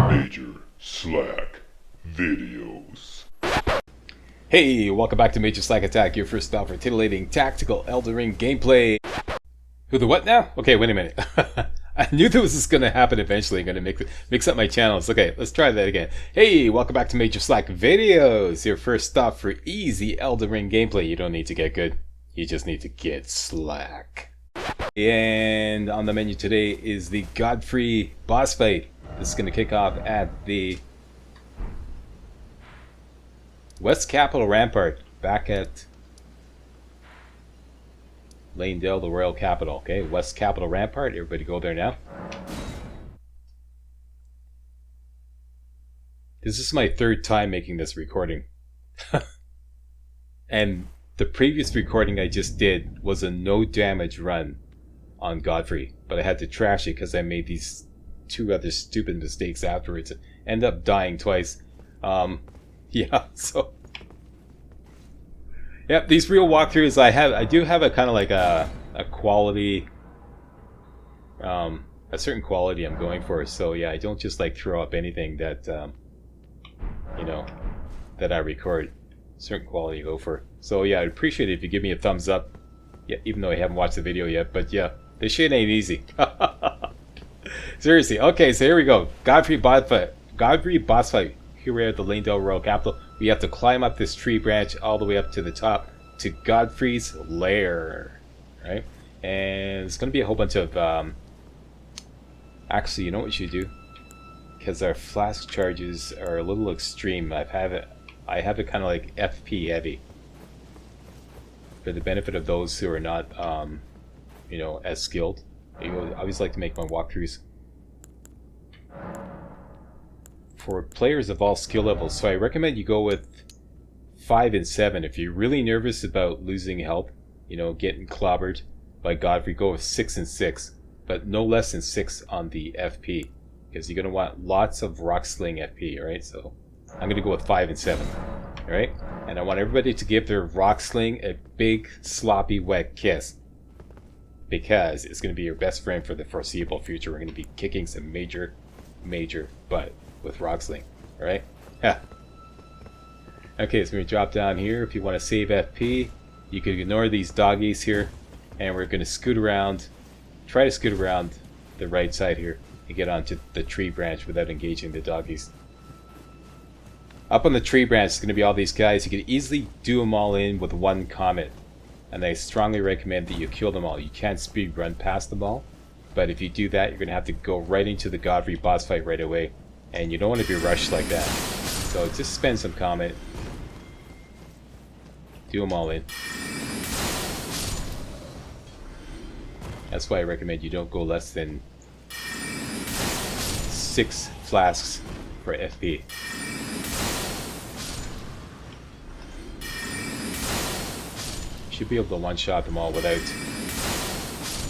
Major Slack Videos. Hey, welcome back to Major Slack Attack, your first stop for titillating tactical Elden Ring gameplay. Who the what now? Okay, wait a minute. I knew this was going to happen eventually. I'm going to mix up my channels. Okay, let's try that again. Hey, welcome back to Major Slack Videos, your first stop for easy Elden Ring gameplay. You don't need to get good. You just need to get slack. And on the menu today is the Godfrey boss fight. This is going to kick off at the West Capital Rampart, back at Lanedale, the Royal Capital. Okay, West Capital Rampart. Everybody go there now. This is my third time making this recording. And the previous recording I just did was a no damage run on Godfrey, but I had to trash it because I made these two other stupid mistakes afterwards. End up dying twice. Yeah, so yep, these real walkthroughs I do have a kind of like a quality, a certain quality I'm going for. So yeah, I don't just like throw up anything that you know, that I record. Certain quality I go for. So yeah, I'd appreciate it if you give me a thumbs up. Yeah, even though I haven't watched the video yet, but yeah, this shit ain't easy. Seriously. Okay, so here we go. Godfrey boss fight. Here we're at the Lanedale Royal Capital. We have to climb up this tree branch all the way up to the top to Godfrey's lair, right? And it's going to be a whole bunch of actually, you know what we should do? Because our flask charges are a little extreme. I have it kind of like FP heavy, for the benefit of those who are not you know, as skilled. I always like to make my walkthroughs for players of all skill levels, so I recommend you go with 5 and 7. If you're really nervous about losing health, you know, getting clobbered by Godfrey, go with 6 and 6, but no less than 6 on the FP, because you're going to want lots of rock sling FP, alright? So I'm going to go with 5 and 7, alright? And I want everybody to give their rock sling a big, sloppy, wet kiss, because it's going to be your best friend for the foreseeable future. We're going to be kicking some major butt with rock sling, alright? Yeah. Okay, so we're going to drop down here. If you want to save FP, you can ignore these doggies here, and we're going to scoot around, try to scoot around the right side here and get onto the tree branch without engaging the doggies. Up on the tree branch is going to be all these guys. You can easily do them all in with one comet, and I strongly recommend that you kill them all. You can't speed run past them all, but if you do that, you're going to have to go right into the Godfrey boss fight right away, and you don't want to be rushed like that. So just spend some comet, do them all in. That's why I recommend you don't go less than 6 flasks for FP. Should be able to one-shot them all without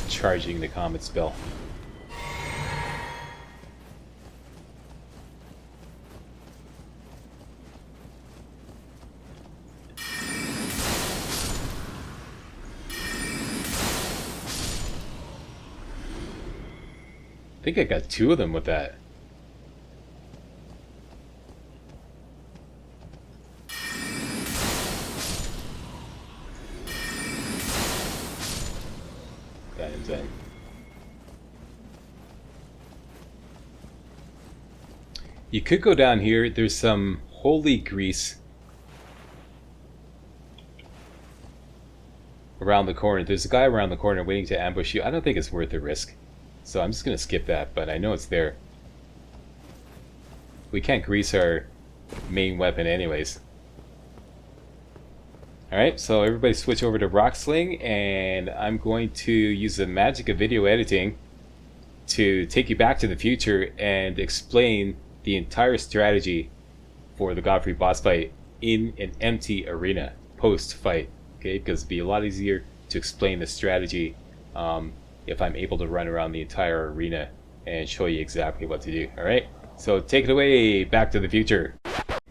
charging the comet spell. I think I got 2 of them with that. You could go down here. There's some holy grease around the corner. There's a guy around the corner waiting to ambush you. I don't think it's worth the risk, so I'm just going to skip that, but I know it's there. We can't grease our main weapon anyways. Alright, so everybody switch over to Rock Sling, and I'm going to use the magic of video editing to take you back to the future and explain the entire strategy for the Godfrey boss fight in an empty arena post-fight. Okay, because it'd be a lot easier to explain the strategy if I'm able to run around the entire arena and show you exactly what to do. Alright, so take it away, Back to the Future.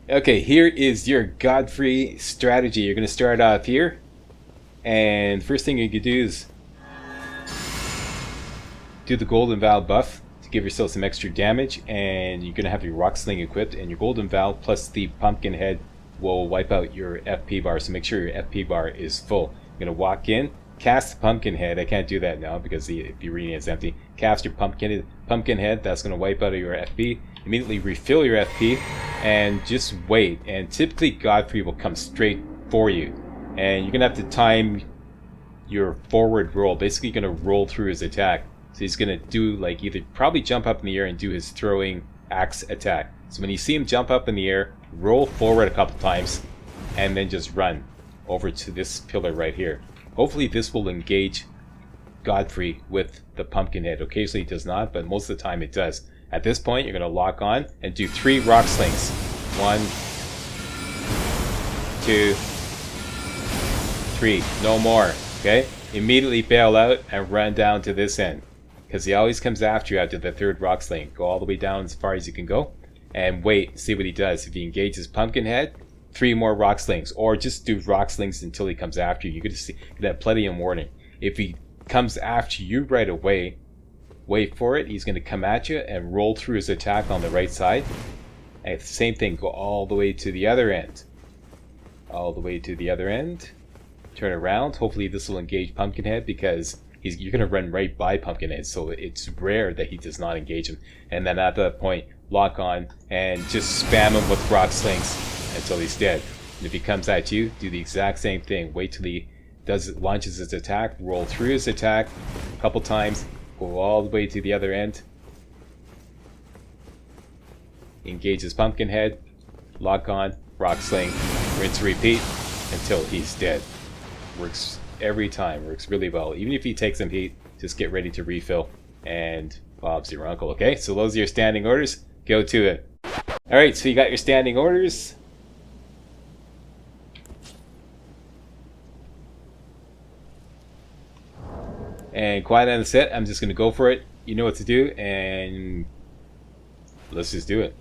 Okay, here is your Godfrey strategy. You're going to start off here, and first thing you can do is do the Golden Vow buff to give yourself some extra damage, and you're gonna have your rock sling equipped, and your golden valve plus the pumpkin head will wipe out your FP bar. So make sure your FP bar is full. You're gonna walk in, cast the pumpkin head. I can't do that now because the arena is empty. Cast your pumpkin head. That's gonna wipe out your FP. Immediately refill your FP and just wait. And typically Godfrey will come straight for you, and you're gonna have to time your forward roll. Basically, you're gonna roll through his attack. So he's gonna do like either probably jump up in the air and do his throwing axe attack. So when you see him jump up in the air, roll forward a couple times, and then just run over to this pillar right here. Hopefully this will engage Godfrey with the pumpkin head. Occasionally it does not, but most of the time it does. At this point, you're gonna lock on and do 3 rock slings. 1, 2, 3. No more. Okay? Immediately bail out and run down to this end, because he always comes after you after the 3rd rock sling. Go all the way down as far as you can go and wait, see what he does. If he engages pumpkin head, 3 more rock slings, or just do rock slings until he comes after you. You're gonna have plenty of warning. If he comes after you right away, wait for it. He's gonna come at you and roll through his attack on the right side. And same thing, go all the way to the other end. All the way to the other end. Turn around. Hopefully this will engage Pumpkinhead, because you're going to run right by Pumpkinhead, so it's rare that he does not engage him. And then at that point, lock on and just spam him with rock slings until he's dead. And if he comes at you, do the exact same thing. Wait till he launches his attack, roll through his attack a couple times, go all the way to the other end, engage his Pumpkinhead, lock on, rock sling, rinse, repeat until he's dead. Works every time, works really well. Even if he takes some heat, just get ready to refill, and Bob's your uncle. Okay, so those are your standing orders. Go to it. Alright, so you got your standing orders. And quiet on the set, I'm just going to go for it. You know what to do, and let's just do it.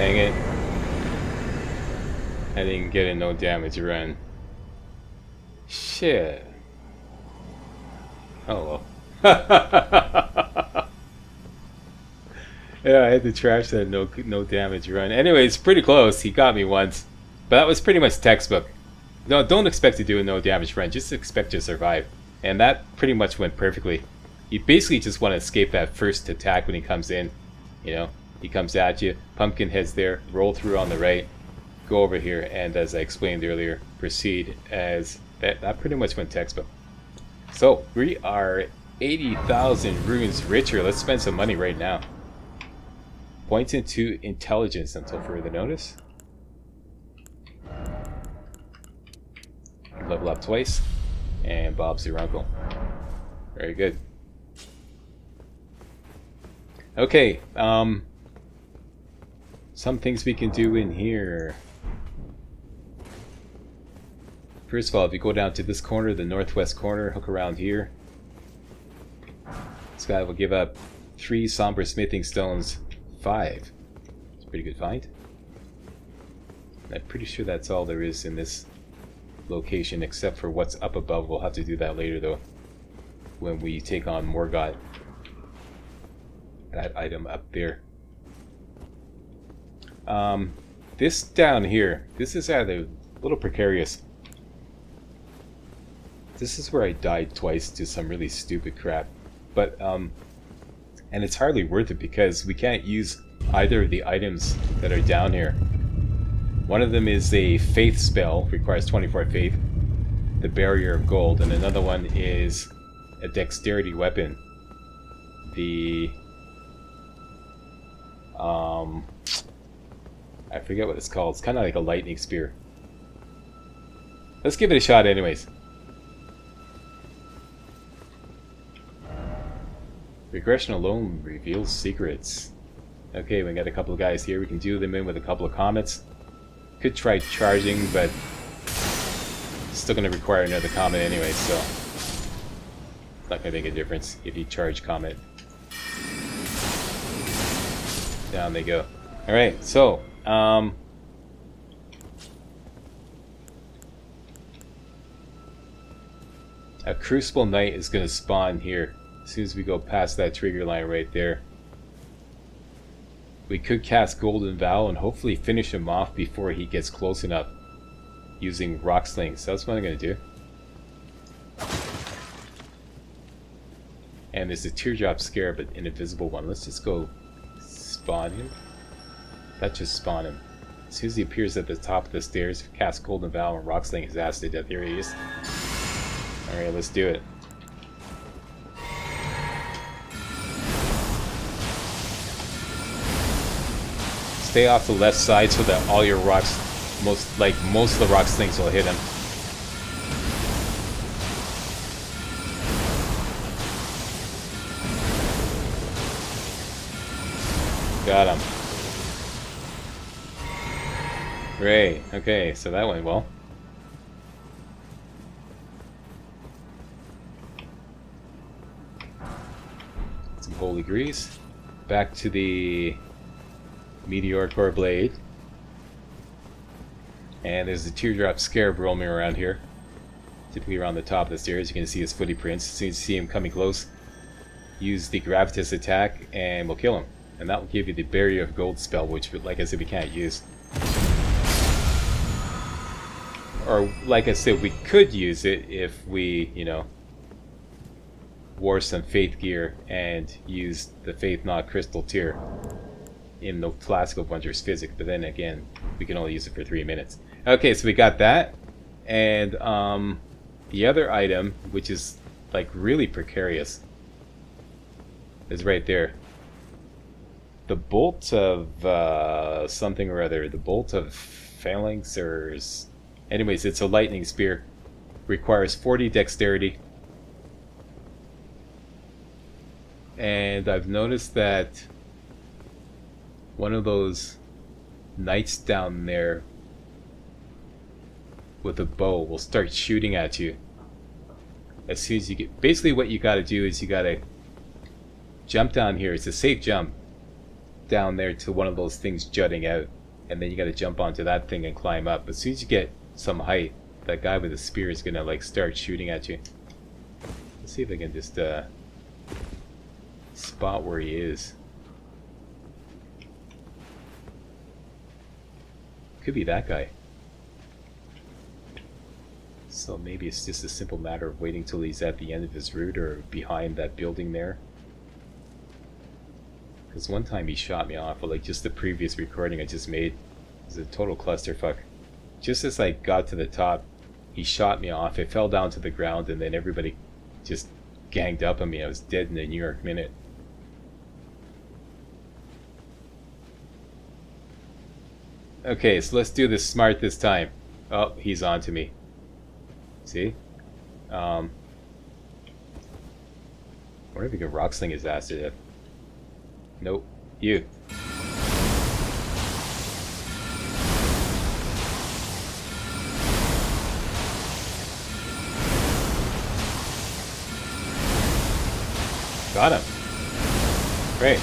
Dang it. I didn't get a no damage run. Shit. Oh well. Yeah, I had to trash that no damage run. Anyway, it's pretty close. He got me once. But that was pretty much textbook. No, don't expect to do a no damage run. Just expect to survive. And that pretty much went perfectly. You basically just want to escape that first attack when he comes in. You know, he comes at you. Pumpkinhead's there. Roll through on the right. Go over here. And as I explained earlier, proceed as... That pretty much went textbook. So, we are 80,000 runes richer. Let's spend some money right now. Points into intelligence until further notice. Level up twice. And Bob's your uncle. Very good. Okay, some things we can do in here. First of all, if you go down to this corner, the northwest corner, hook around here. This guy will give up 3 somber smithing stones. 5. Pretty good find. I'm pretty sure that's all there is in this location, except for what's up above. We'll have to do that later, though, when we take on Margit. That item up there. This down here, this is either a little precarious. This is where I died twice to some really stupid crap. But, and it's hardly worth it because we can't use either of the items that are down here. One of them is a faith spell, requires 24 faith, the barrier of gold, and another one is a dexterity weapon. The I forget what it's called. It's kind of like a lightning spear. Let's give it a shot anyways. Regression alone reveals secrets. Okay, we got a couple of guys here. We can do them in with a couple of comets. Could try charging, but still going to require another comet anyway, so it's not going to make a difference if you charge comet. Down they go. Alright, so a Crucible Knight is going to spawn here as soon as we go past that trigger line right there. We could cast Golden Vow and hopefully finish him off before he gets close enough using Rock Sling. So that's what I'm going to do. And there's a Teardrop Scare, but an invisible one. Let's just go spawn him. That just spawned him. As soon as he appears at the top of the stairs, cast Golden Vow and Rock Sling his ass to death. Here he is. Alright, let's do it. Stay off the left side so that all your rocks, most of the Rock Slings will hit him. Got him. Great. Okay, so that went well. Some holy grease. Back to the Meteor Core Blade. And there's a Teardrop Scarab roaming around here. Typically around the top of the stairs. You can see his footy prints. As soon as you see him coming close, use the Gravitas attack and we'll kill him. And that will give you the Barrier of Gold spell, which, like I said, we can't use. Or, like I said, we could use it if we, you know, wore some Faith gear and used the Faith Knot Crystal Tear in the Flask of Wondrous Physics. But then again, we can only use it for 3 minutes. Okay, so we got that. And the other item, which is like really precarious, is right there. The Bolt of something or other. The Bolt of Phalanx or... Anyways, it's a lightning spear. Requires 40 dexterity. And I've noticed that one of those knights down there with a bow will start shooting at you as soon as you get... Basically what you gotta do is you gotta jump down here. It's a safe jump down there to one of those things jutting out, and then you gotta jump onto that thing and climb up. As soon as you get some height, that guy with the spear is gonna like start shooting at you. Let's see if I can just spot where he is. Could be that guy. So maybe it's just a simple matter of waiting till he's at the end of his route or behind that building there. Because one time he shot me off, but like just the previous recording I just made was a total clusterfuck. Just as I got to the top, he shot me off. I fell down to the ground, and then everybody just ganged up on me. I was dead in a New York minute. Okay, so let's do this smart this time. Oh, he's on to me. See? Wonder if we can rock sling his ass to death. Nope. You. Got him. Great.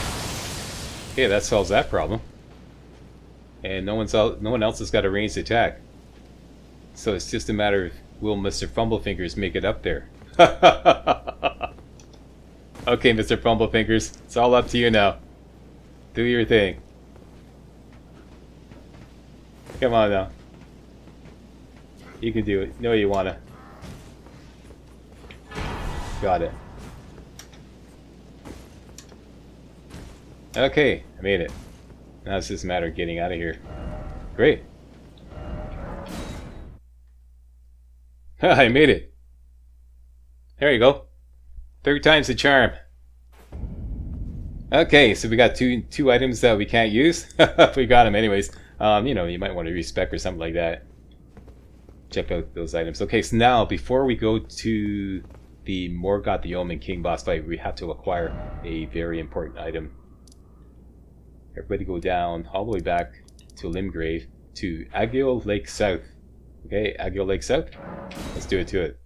Okay, that solves that problem. and no one else has got a ranged attack. So it's just a matter of will Mr. Fumblepfingers make it up there? Okay, Mr. Fumblepfingers, it's all up to you now. Do your thing. Come on now. You can do it. No, you wanna. Got it. Okay, I made it. Now it's just a matter of getting out of here. Great. I made it. There you go. Third time's the charm. Okay, so we got two items that we can't use. We got them anyways. You know, you might want to respec or something like that. Check out those items. Okay, so now before we go to the Morgott the Omen King boss fight, we have to acquire a very important item. Everybody go down all the way back to Limgrave to Agio Lake South. Okay, Agio Lake South. Let's do it to it.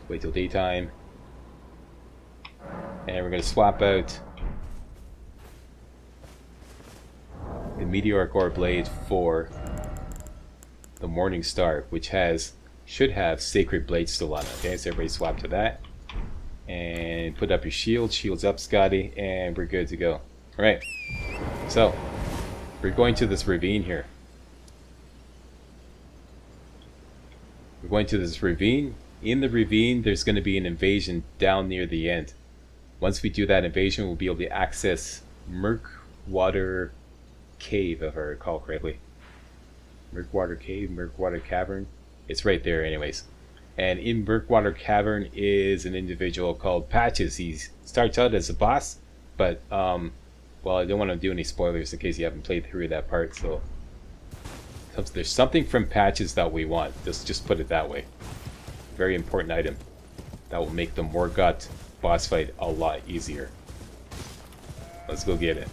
Wait till daytime. And we're going to swap out the Meteoric Ore Blade for the Morning Star, which should have Sacred Blade still on it. Okay, so everybody swap to that. And put up your shield. Shields up, Scotty, and we're good to go. Alright, so we're going to this ravine here. We're going to this ravine. In the ravine, there's going to be an invasion down near the end. Once we do that invasion, we'll be able to access Murkwater Cave, if I recall correctly. Murkwater Cave, Murkwater Cavern. It's right there anyways. And in Murkwater Cavern is an individual called Patches. He starts out as a boss, but, well, I don't want to do any spoilers in case you haven't played through that part, so there's something from Patches that we want. Let's just put it that way. Very important item that will make the Morgott boss fight a lot easier. Let's go get it.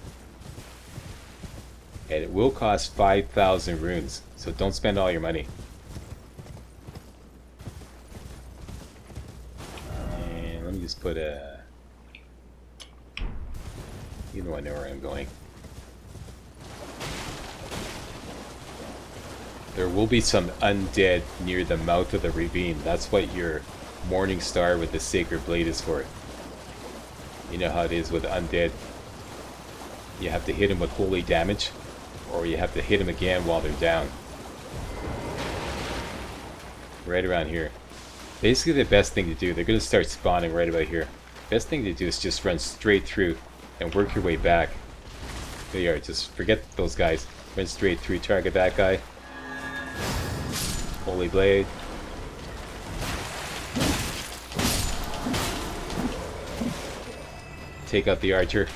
And it will cost 5,000 runes, so don't spend all your money. And let me just put a... You know I know where I'm going. There will be some undead near the mouth of the ravine. That's what your Morning Star with the Sacred Blade is for. You know how it is with undead. You have to hit them with holy damage, or you have to hit them again while they're down. Right around here. Basically the best thing to do, they're going to start spawning right about here. Best thing to do is just run straight through and work your way back. There you are, just forget those guys. Run straight through, target that guy. Holy Blade. Take out the archer.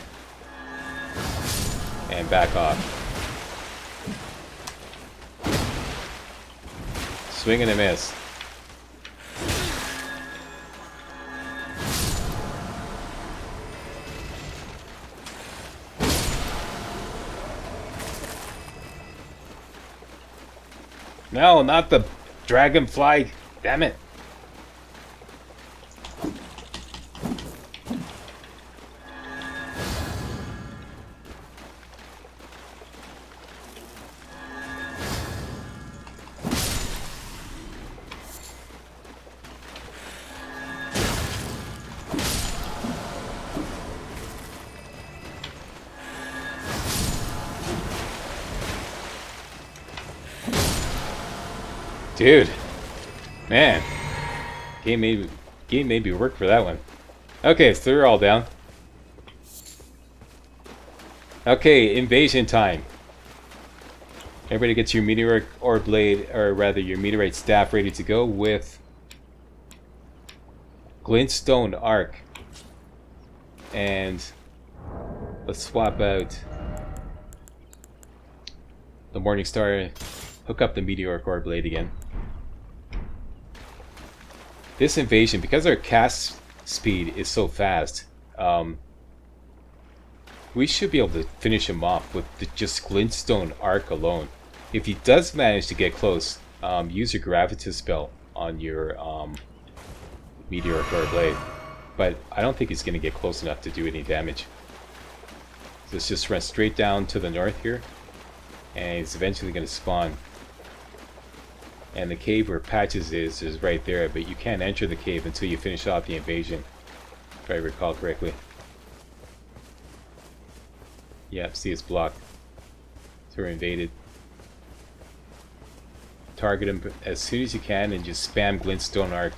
And back off. Swing and a miss. No, not the dragonfly. Damn it. Dude, man, game made me work for that one. Okay, so they're all down. Okay, invasion time. Everybody gets your meteoric ore blade, or rather your meteorite staff ready to go with glintstone arc. And let's swap out the Morning Star, hook up the meteoric ore blade again. This invasion, because our cast speed is so fast, we should be able to finish him off with just glintstone arc alone. If he does manage to get close, use your Gravitas spell on your Meteoric Orb Blade. But I don't think he's going to get close enough to do any damage. So let's just run straight down to the north here. And he's eventually going to spawn. And the cave where Patches is right there. But you can't enter the cave until you finish off the invasion. If I recall correctly. Yep, see it's blocked. So we're invaded. Target him as soon as you can and just spam Glintstone Arc.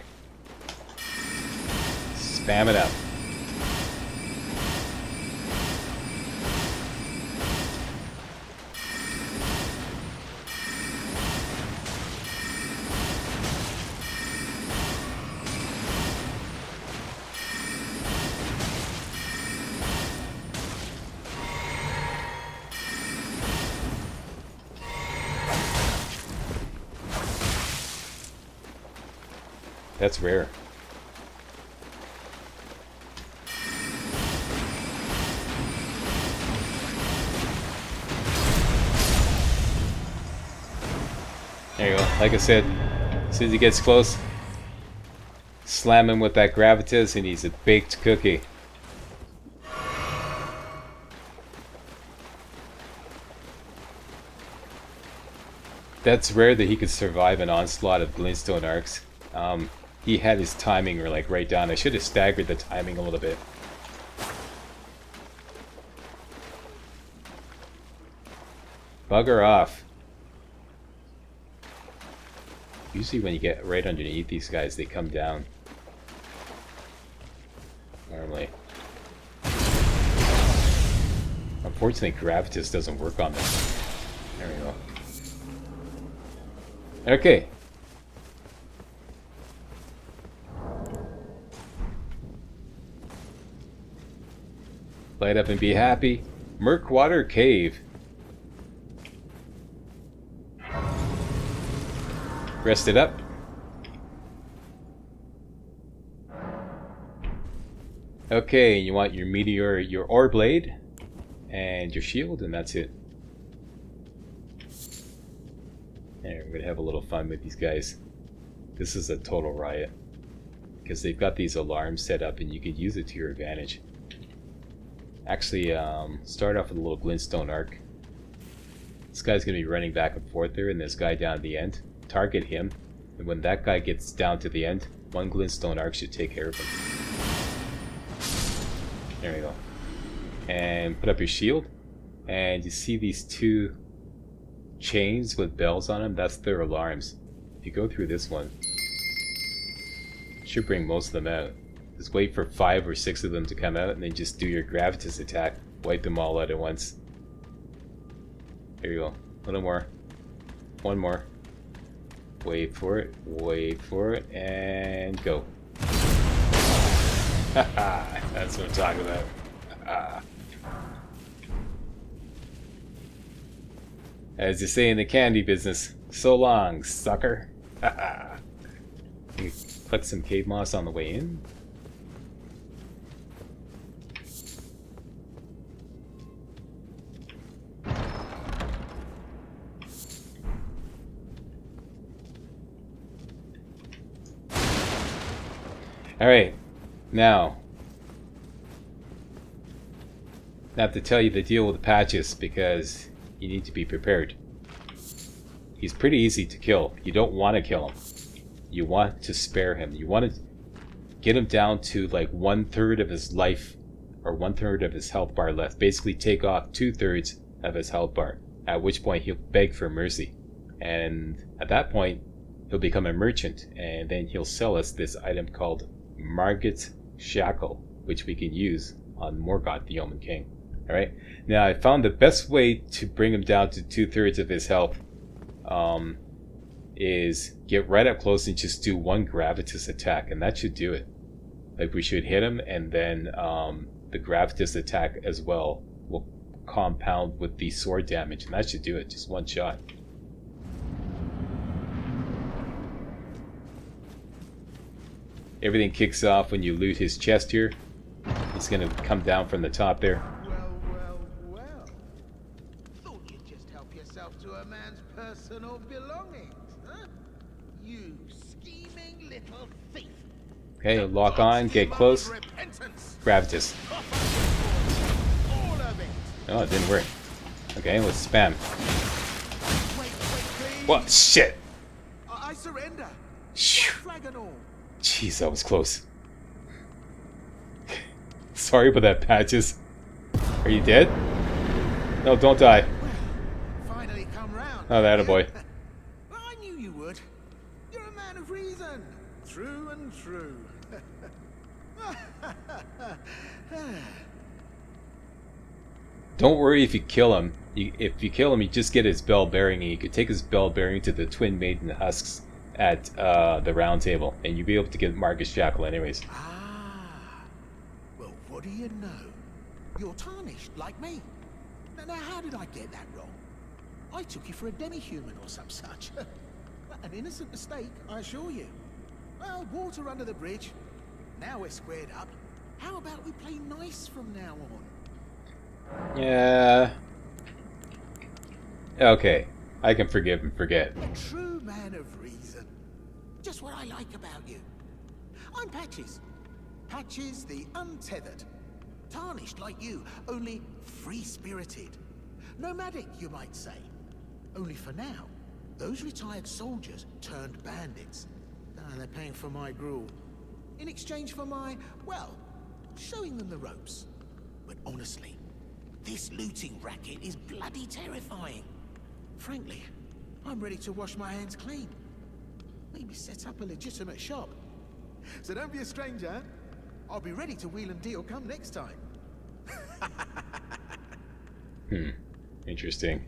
Spam it up. That's rare. There you go. Like I said, as soon as he gets close, slam him with that Gravitas and he's a baked cookie. That's rare that he could survive an onslaught of Glintstone Arcs. He had his timing like right down. I should have staggered the timing a little bit. Bugger off. Usually when you get right underneath these guys, they come down. Normally. Unfortunately, Gravitas doesn't work on them. There we go. Okay. Light up and be happy. Murkwater Cave. Rest it up. Okay, you want your meteor, your ore blade, and your shield, and that's it. And we're gonna have a little fun with these guys. This is a total riot because they've got these alarms set up, and you can use it to your advantage. Actually, start off with a little Glintstone Arc. This guy's going to be running back and forth there, and this guy down at the end. Target him, and when that guy gets down to the end, one Glintstone Arc should take care of him. There we go. And put up your shield, and you see these two chains with bells on them? That's their alarms. If you go through this one, it should bring most of them out. Just wait for 5 or 6 of them to come out and then just do your Gravitas attack. Wipe them all out at once. There you go. A little more. One more. Wait for it. Wait for it. And go. Haha. That's what I'm talking about. As you say in the candy business, so long, sucker. Haha. Collect some cave moss on the way in. Alright, now I have to tell you the deal with the Patches because you need to be prepared. He's pretty easy to kill. You don't want to kill him. You want to spare him. You want to get him down to like 1/3 of his life or 1/3 of his health bar left. Basically take off 2/3 of his health bar, at which point he'll beg for mercy. And at that point, he'll become a merchant and then he'll sell us this item called Margit Shackle, which we can use on Morgoth, the Omen King. Alright, now I found the best way to bring him down to 2/3 of his health is get right up close and just do one Gravitas attack, and that should do it. Like, we should hit him, and then the Gravitas attack as well will compound with the sword damage, and that should do it, just one shot. Everything kicks off when you loot his chest here. He's gonna come down from the top there. Well. Thought you'd just help yourself to a man's personal belongings, huh? You scheming little thief. Okay, lock on, get close. Grab this. All of it. Oh, it didn't work. Okay, let's spam. Wait, please. What? Shit! I surrender. Phew. Flag and all. Jeez, that was close. Sorry about that, Patches. Are you dead? No, don't die. Well, finally come round. Oh, that a boy. Well, I knew you would. You're a man of reason. True and true. Don't worry if you kill him. If you kill him, you just get his bell bearing, and you could take his bell bearing to the Twin Maiden husks at the round table, and you'll be able to get Margit Shackle anyways. Well, what do you know? You're tarnished, like me. Now, how did I get that wrong? I took you for a demi-human or some such. An innocent mistake, I assure you. Well, water under the bridge. Now we're squared up. How about we play nice from now on? Yeah. Okay, I can forgive and forget. A true man of reason. Just what I like about you. I'm Patches. Patches the untethered. Tarnished like you, only free-spirited. Nomadic, you might say. Only for now, those retired soldiers turned bandits. They're paying for my gruel. In exchange for my, well, showing them the ropes. But honestly, this looting racket is bloody terrifying. Frankly, I'm ready to wash my hands clean. Maybe set up a legitimate shop. So don't be a stranger. I'll be ready to wheel and deal come next time. Interesting.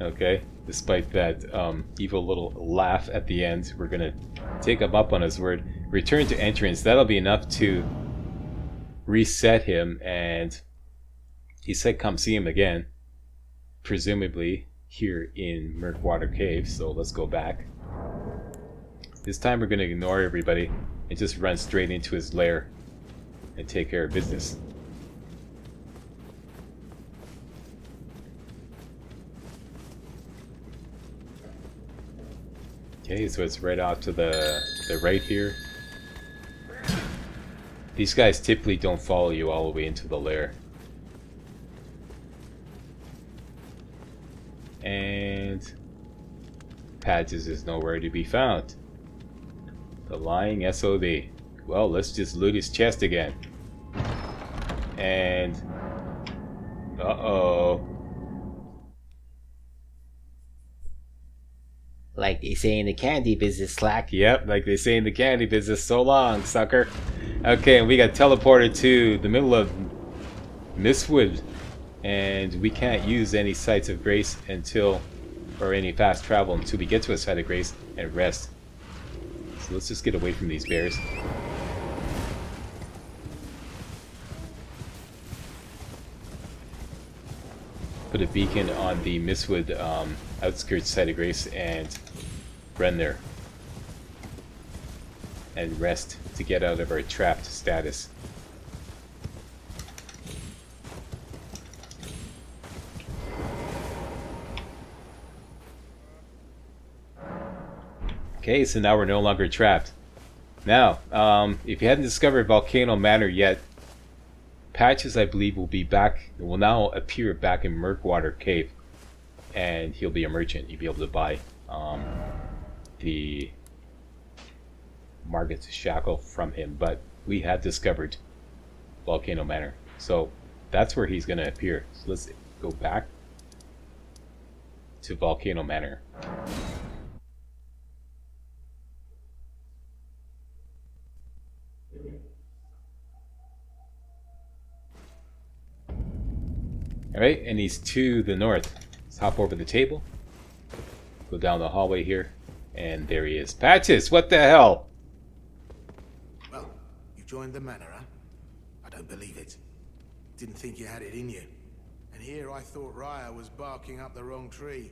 Okay, despite that evil little laugh at the end, we're gonna take him up on his word. Return to entrance. That'll be enough to reset him, and he said come see him again. Presumably here in Murkwater Cave, so let's go back. This time we're gonna ignore everybody and just run straight into his lair and take care of business. Okay, so it's right off to the right here. These guys typically don't follow you all the way into the lair. And Patches is nowhere to be found. The lying SOB. Well, let's just loot his chest again. And uh-oh. Like they say in the candy business, Slack. Yep, like they say in the candy business, so long, sucker. Okay, and we got teleported to the middle of Mistwood, and we can't use any sites of grace until, or any fast travel until we get to a site of grace and rest. So let's just get away from these bears. Put a beacon on the Mistwood outskirts site of grace and run there. And rest to get out of our trapped status. Okay, so now we're no longer trapped. Now, if you hadn't discovered Volcano Manor yet, Patches, I believe, will now appear back in Murkwater Cave, and he'll be a merchant. You'll be able to buy the Margit Shackle from him, but we have discovered Volcano Manor, so that's where he's going to appear. So let's go back to Volcano Manor. Alright, and he's to the north. Let's hop over the table, go down the hallway here, and there he is. Patches, what the hell? Well, you joined the manor, huh? I don't believe it. Didn't think you had it in you. And here I thought Raya was barking up the wrong tree.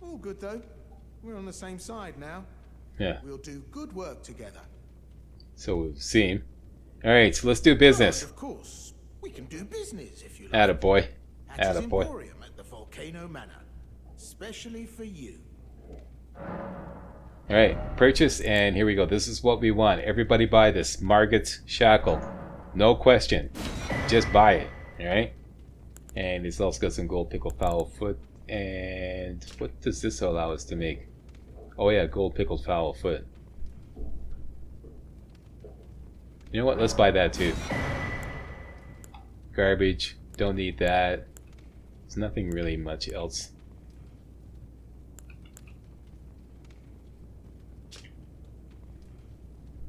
All good though. We're on the same side now. Yeah. We'll do good work together. So we've seen. Alright, so let's do business. Of course. We can do business if you like. Attaboy. Patches Attaboy. Emporium at the volcano. Volcano Manor. Specially for you. Alright, purchase, and here we go. This is what we want. Everybody buy this. Margit's Shackle. No question. Just buy it. Alright? And it's also got some gold pickled fowl foot. And what does this allow us to make? Oh yeah, gold pickled fowl foot. You know what? Let's buy that too. Garbage. Don't need that. There's nothing really much else.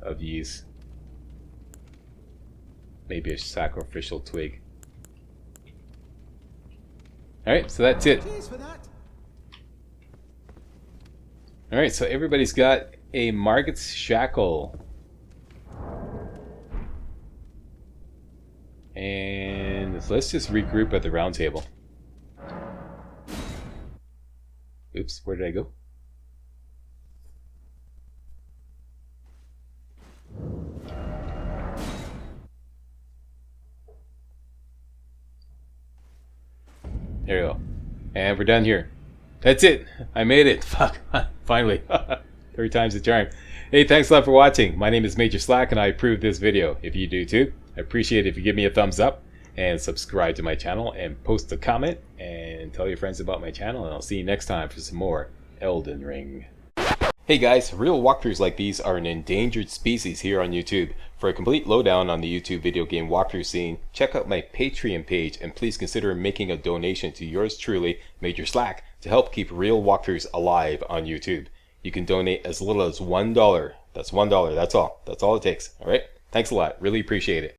Of use. Maybe a sacrificial twig. Alright, so that's it. Cheers for that. Alright, so everybody's got a Margit's Shackle. And let's just regroup at the round table. Oops, where did I go? There we go. And we're done here. That's it. I made it. Fuck. Finally. 3 times the charm. Hey, thanks a lot for watching. My name is Major Slack and I approve this video. If you do too, I appreciate it if you give me a thumbs up and subscribe to my channel and post a comment and tell your friends about my channel, and I'll see you next time for some more Elden Ring. Hey guys, real walkthroughs like these are an endangered species here on YouTube. For a complete lowdown on the YouTube video game walkthrough scene, check out my Patreon page and please consider making a donation to yours truly, Major Slack, to help keep real walkthroughs alive on YouTube. You can donate as little as $1. That's $1, that's all. That's all it takes, alright? Thanks a lot, really appreciate it.